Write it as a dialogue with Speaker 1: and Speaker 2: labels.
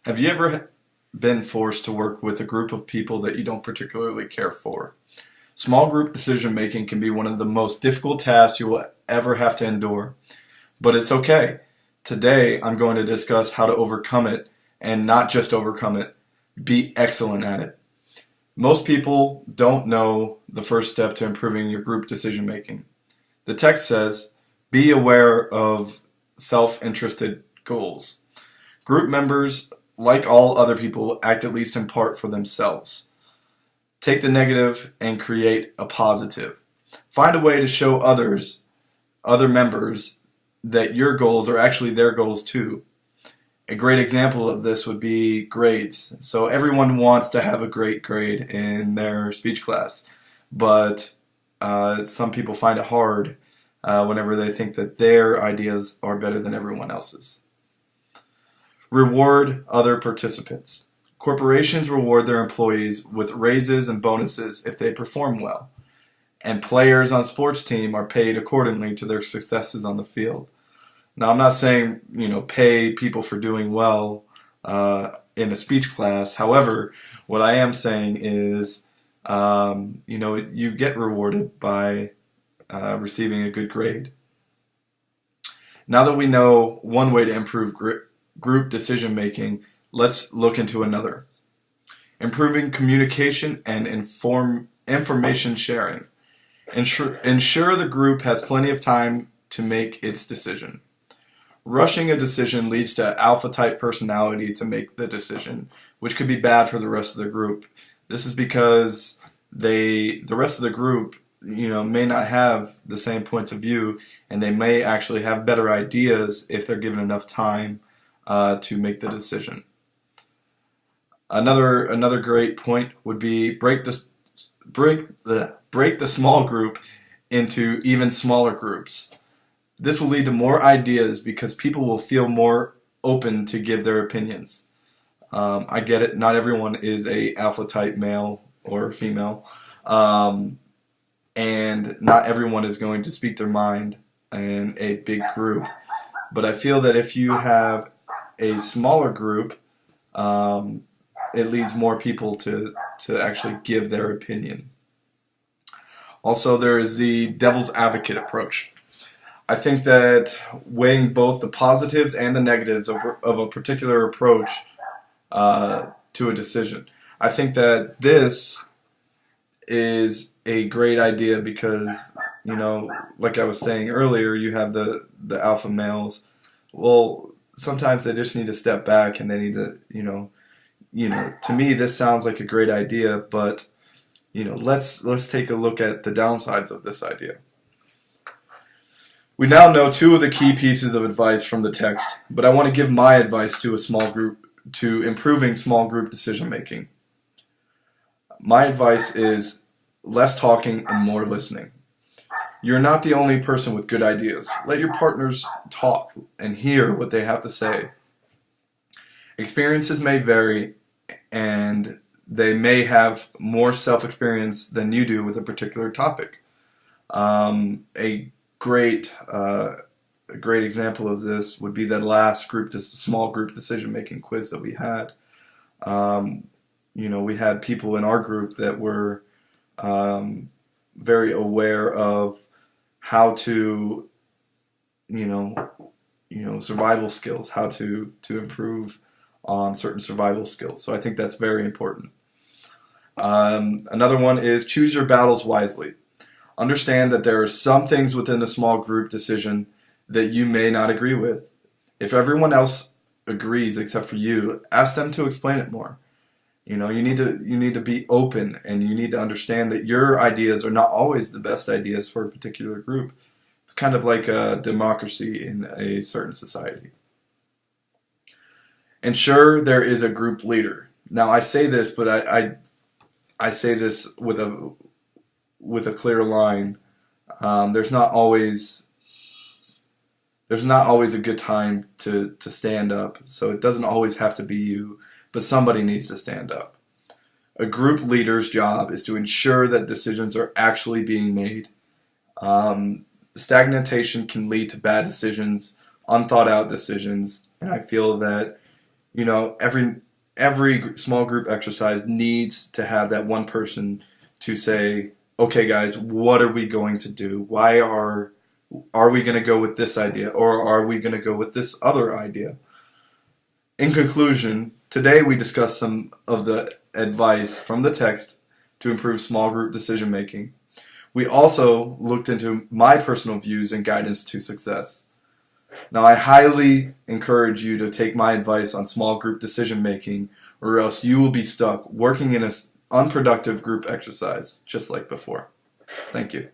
Speaker 1: Have you ever been forced to work with a group of people that you don't particularly care for? Small group decision making can be one of the most difficult tasks you will ever have to endure, but it's okay. Today, I'm going to discuss how to overcome it and not just overcome it, be excellent at it. Most people don't know the first step to improving your group decision making. The text says, be aware of self-interested goals. Group members, like all other people, act at least in part for themselves. Take the negative and create a positive. Find a way to show other members, that your goals are actually their goals too. A great example of this would be grades. So everyone wants to have a great grade in their speech class, but some people find it hard whenever they think that their ideas are better than everyone else's. Reward other participants. Corporations reward their employees with raises and bonuses if they perform well, and players on sports teams are paid accordingly to their successes on the field. Now, I'm not saying, pay people for doing well in a speech class. However, what I am saying is, you get rewarded by receiving a good grade. Now that we know one way to improve group decision making, let's look into another. Improving communication and information sharing. Ensure the group has plenty of time to make its decision. Rushing a decision leads to alpha-type personality to make the decision, which could be bad for the rest of the group. This is because the rest of the group, may not have the same points of view, and they may actually have better ideas if they're given enough time to make the decision. Another great point would be break the small group into even smaller groups. This will lead to more ideas because people will feel more open to give their opinions. I get it. Not everyone is a alpha type male or female, and not everyone is going to speak their mind in a big group. But I feel that if you have a smaller group, it leads more people to actually give their opinion. Also, there is the devil's advocate approach. I think that weighing both the positives and the negatives of a particular approach to a decision. I think that this is a great idea because, like I was saying earlier, you have the alpha males. Well, sometimes they just need to step back and they need to, to me this sounds like a great idea, but, let's take a look at the downsides of this idea. We now know two of the key pieces of advice from the text, but I want to give my advice to a small group, to improving small group decision making. My advice is less talking and more listening. You're not the only person with good ideas. Let your partners talk and hear what they have to say. Experiences may vary, and they may have more self-experience than you do with a particular topic. A great example of this would be that last small group decision-making quiz that we had. We had people in our group that were very aware of how to, survival skills, how to improve on certain survival skills. So I think that's very important. Another one is choose your battles wisely. Understand that there are some things within a small group decision that you may not agree with. If everyone else agrees except for you, ask them to explain it more. You need to be open, and you need to understand that your ideas are not always the best ideas for a particular group. It's kind of like a democracy in a certain society. Ensure there is a group leader. Now I say this, but I say this with a clear line. There's not always a good time to stand up, so it doesn't always have to be you, but somebody needs to stand up. A group leader's job is to ensure that decisions are actually being made. Stagnation can lead to bad decisions, unthought out decisions, and I feel that You know, every small group exercise needs to have that one person to say, okay guys, what are we going to do? Why are we going to go with this idea, or are we going to go with this other idea? In conclusion, today we discussed some of the advice from the text to improve small group decision making. We also looked into my personal views and guidance to success. Now, I highly encourage you to take my advice on small group decision making, or else you will be stuck working in an unproductive group exercise, just like before. Thank you.